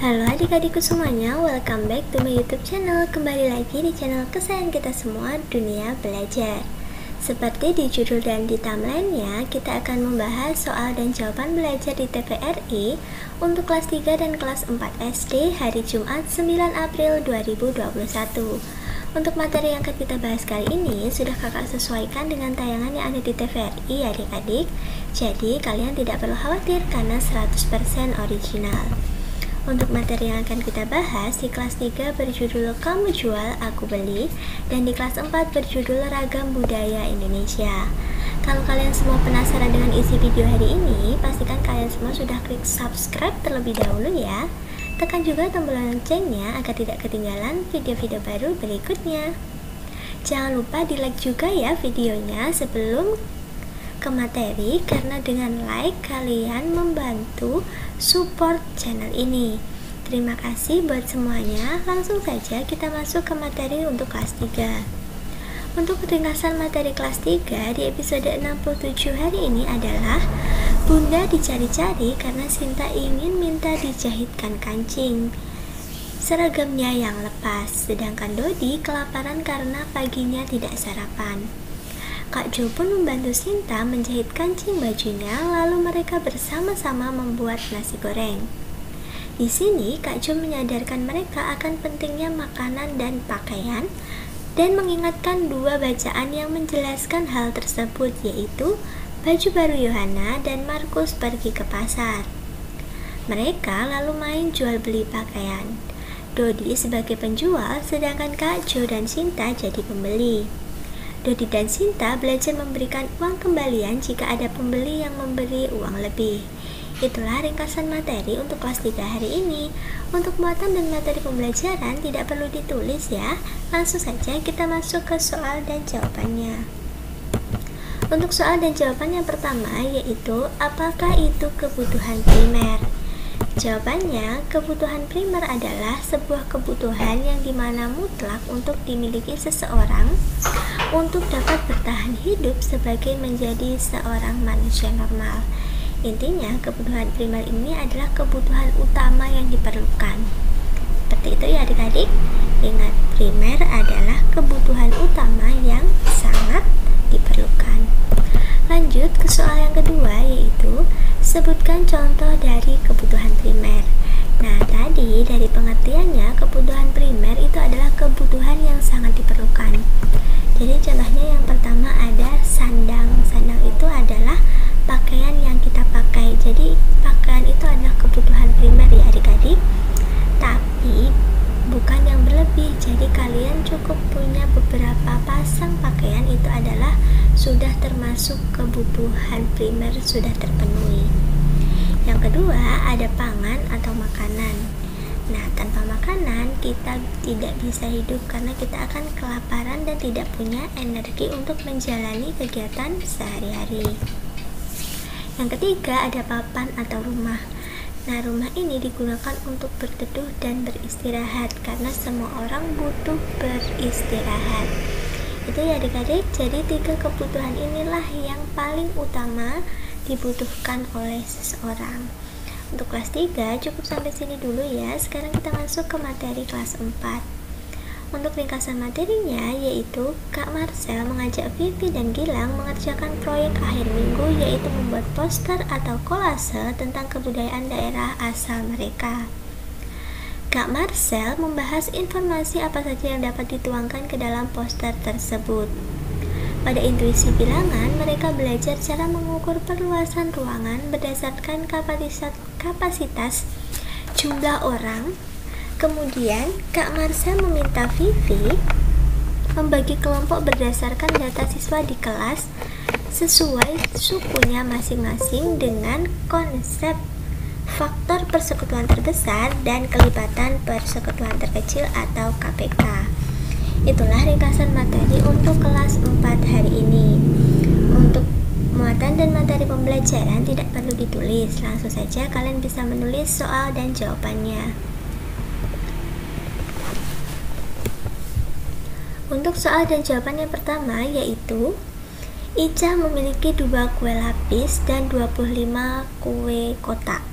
Halo adik-adikku semuanya, welcome back to my YouTube channel. Kembali lagi di channel kesayangan kita semua, Dunia Belajar. Seperti di judul dan di thumbnailnya, kita akan membahas soal dan jawaban belajar di TVRI untuk kelas 3 dan kelas 4 SD hari Jumat 9 April 2021. Untuk materi yang akan kita bahas kali ini sudah kakak sesuaikan dengan tayangan yang ada di TVRI adik-adik. Jadi kalian tidak perlu khawatir karena 100% original. Untuk materi yang akan kita bahas di kelas 3 berjudul Kamu Jual, Aku Beli, dan di kelas 4 berjudul Ragam Budaya Indonesia. Kalau kalian semua penasaran dengan isi video hari ini, pastikan kalian semua sudah klik subscribe terlebih dahulu ya. Tekan juga tombol loncengnya agar tidak ketinggalan video-video baru berikutnya. Jangan lupa di like juga ya videonya sebelum ke materi, karena dengan like kalian membantu support channel ini. Terima kasih buat semuanya. Langsung saja kita masuk ke materi untuk kelas 3. Untuk ringkasan materi kelas 3 di episode 67 hari ini adalah Bunda dicari-cari karena Sinta ingin minta dijahitkan kancing seragamnya yang lepas, sedangkan Dodi kelaparan karena paginya tidak sarapan. Kak Jo pun membantu Sinta menjahit kancing bajunya, lalu mereka bersama-sama membuat nasi goreng. Di sini Kak Jo menyadarkan mereka akan pentingnya makanan dan pakaian dan mengingatkan dua bacaan yang menjelaskan hal tersebut, yaitu baju baru Yohana dan Markus pergi ke pasar. Mereka lalu main jual beli pakaian. Dodi sebagai penjual, sedangkan Kak Jo dan Sinta jadi pembeli. Dodi dan Sinta belajar memberikan uang kembalian jika ada pembeli yang memberi uang lebih. Itulah ringkasan materi untuk kelas 3 hari ini. Untuk muatan dan materi pembelajaran tidak perlu ditulis ya. Langsung saja kita masuk ke soal dan jawabannya. Untuk soal dan jawaban yang pertama yaitu, apakah itu kebutuhan primer? Jawabannya, kebutuhan primer adalah sebuah kebutuhan yang dimana mutlak untuk dimiliki seseorang untuk dapat bertahan hidup sebagai menjadi seorang manusia normal. Intinya, kebutuhan primer ini adalah kebutuhan utama yang diperlukan. Seperti itu ya adik-adik. Ingat, primer adalah kebutuhan utama yang sangat diperlukan. Lanjut ke soal yang kedua yaitu, sebutkan contoh dari kebutuhan primer. Nah, tadi dari pengertiannya, kebutuhan primer itu adalah kebutuhan yang sangat diperlukan. Jadi contohnya yang pertama ada sandang. Sandang itu adalah pakaian yang kita pakai. Jadi pakaian itu adalah kebutuhan primer ya adik-adik. Tapi bukan yang berlebih. Jadi kalian cukup punya beberapa pasang pakaian, itu adalah sudah termasuk kebutuhan primer, sudah terpenuhi. Yang kedua ada pangan atau makanan. Nah, tanpa makanan kita tidak bisa hidup karena kita akan kelaparan dan tidak punya energi untuk menjalani kegiatan sehari-hari. Yang ketiga ada papan atau rumah. Nah, rumah ini digunakan untuk berteduh dan beristirahat karena semua orang butuh beristirahat. Itu ya adik-adik. Jadi 3 kebutuhan inilah yang paling utama dibutuhkan oleh seseorang. Untuk kelas 3 cukup sampai sini dulu ya. Sekarang kita masuk ke materi kelas 4. Untuk ringkasan materinya yaitu, Kak Marcel mengajak Vivi dan Gilang mengerjakan proyek akhir minggu, yaitu membuat poster atau kolase tentang kebudayaan daerah asal mereka. Kak Marcel membahas informasi apa saja yang dapat dituangkan ke dalam poster tersebut. Pada intuisi bilangan, mereka belajar cara mengukur perluasan ruangan berdasarkan kapasitas jumlah orang. Kemudian, Kak Marcel meminta Vivi membagi kelompok berdasarkan data siswa di kelas sesuai sukunya masing-masing dengan konsep faktor persekutuan terbesar dan kelibatan persekutuan terkecil atau KPK. Itulah ringkasan materi untuk kelas 4 hari ini. Untuk muatan dan materi pembelajaran tidak perlu ditulis, langsung saja kalian bisa menulis soal dan jawabannya. Untuk soal dan jawaban yang pertama yaitu, Ica memiliki 2 kue lapis dan 25 kue kotak.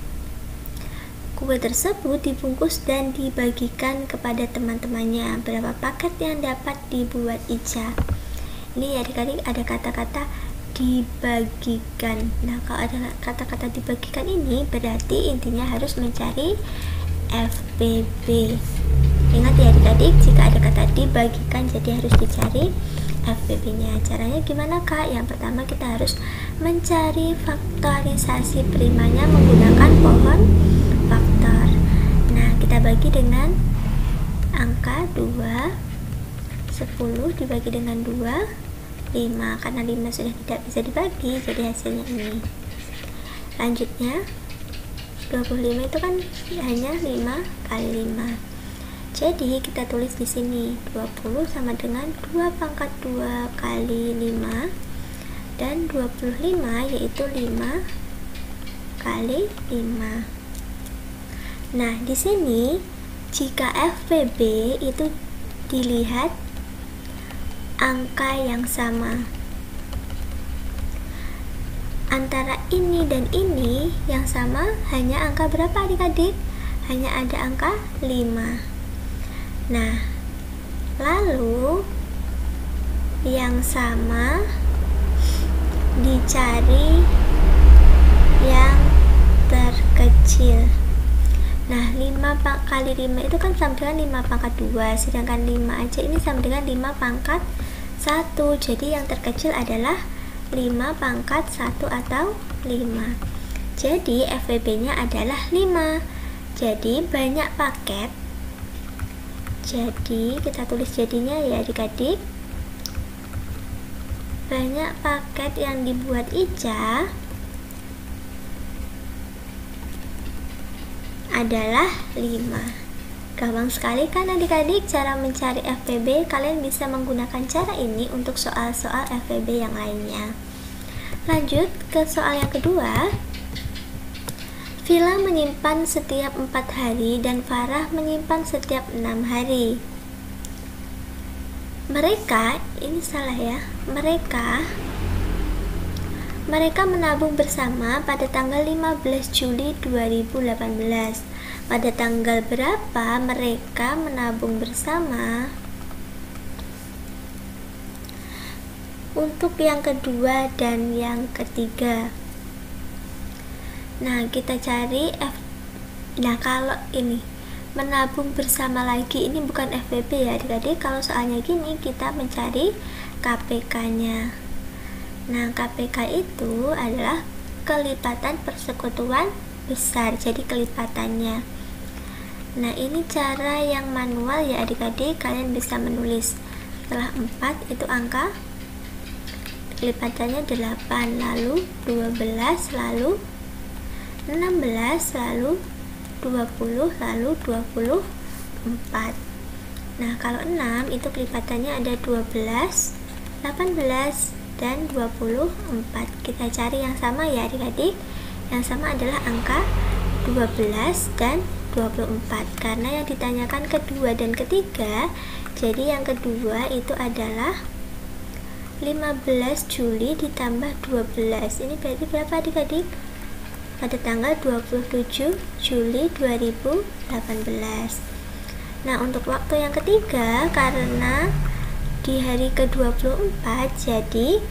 Kue tersebut dibungkus dan dibagikan kepada teman-temannya. Berapa paket yang dapat dibuat Ica? Ini adik-adik ada kata-kata dibagikan. Nah, kalau ada kata-kata dibagikan ini berarti intinya harus mencari FPB. Ingat ya adik-adik, jika ada kata dibagikan jadi harus dicari FPB-nya. Caranya gimana Kak? Yang pertama kita harus mencari faktorisasi primanya menggunakan pohon faktor. Nah, kita bagi dengan angka 2, 10 dibagi dengan 2, 5. Karena 5 sudah tidak bisa dibagi, jadi hasilnya ini. Lanjutnya 25 itu kan hanya 5 kali 5. Jadi kita tulis di sini 20 sama dengan 2 pangkat 2 kali 5, dan 25 yaitu 5 kali 5. Nah, di sini jika FPB itu dilihat angka yang sama. Antara ini dan ini yang sama hanya angka berapa adik-adik? Hanya ada angka 5. Nah, lalu yang sama dicari yang terkecil. Nah, 5 kali 5 itu kan sama dengan 5 pangkat 2, sedangkan 5 aja ini sama dengan 5 pangkat 1. Jadi yang terkecil adalah 5 pangkat 1 atau 5. Jadi FPB-nya adalah 5. Jadi banyak paket. Jadi kita tulis jadinya ya adik-adik. Banyak paket yang dibuat Ica adalah 5. Gampang sekali kan adik-adik cara mencari FPB. Kalian bisa menggunakan cara ini untuk soal-soal FPB yang lainnya. Lanjut ke soal yang kedua. Villa menyimpan setiap 4 hari dan Farah menyimpan setiap 6 hari. Mereka, ini salah ya, mereka menabung bersama pada tanggal 15 Juli 2018. Pada tanggal berapa mereka menabung bersama? Untuk yang kedua dan yang ketiga. Nah, kita cari Nah, kalau ini menabung bersama lagi, ini bukan FPB ya adik-adik. Kalau soalnya gini, kita mencari KPK-nya. Nah, KPK itu adalah kelipatan persekutuan besar, jadi kelipatannya. Nah, ini cara yang manual ya adik-adik. Kalian bisa menulis setelah 4 itu angka kelipatannya 8, lalu 12, lalu 16, lalu 20, lalu 24. Nah, kalau 6 itu kelipatannya ada 12, 18, dan 24. Kita cari yang sama ya adik-adik. Yang sama adalah angka 12 dan 24. Karena yang ditanyakan kedua dan ketiga, jadi yang kedua itu adalah 15 Juli ditambah 12. Ini berarti berapa adik-adik? Pada tanggal 27 Juli 2018. Nah, untuk waktu yang ketiga, karena di hari ke-24, jadi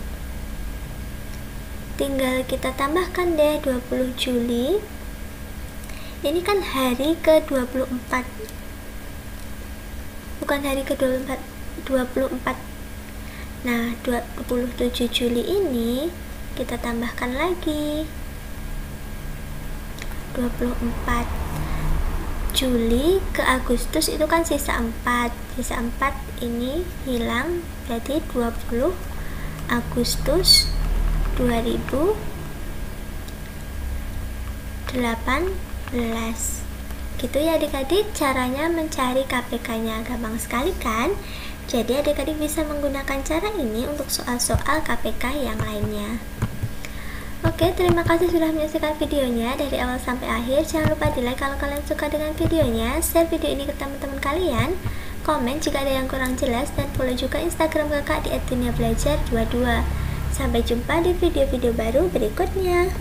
tinggal kita tambahkan deh 20 Juli. Ini kan hari ke-24, bukan hari ke-24, 24. Nah, 27 Juli ini kita tambahkan lagi 24. Juli ke Agustus itu kan sisa 4. Sisa 4 ini hilang, berarti 20 Agustus 2018. Gitu ya adik-adik caranya mencari KPK-nya. Gampang sekali kan? Jadi adik-adik bisa menggunakan cara ini untuk soal-soal KPK yang lainnya. Oke, terima kasih sudah menyaksikan videonya dari awal sampai akhir. Jangan lupa di like kalau kalian suka dengan videonya, share video ini ke teman-teman kalian, komen jika ada yang kurang jelas, dan follow juga Instagram kakak di @duniabelajar22. Sampai jumpa di video-video baru berikutnya.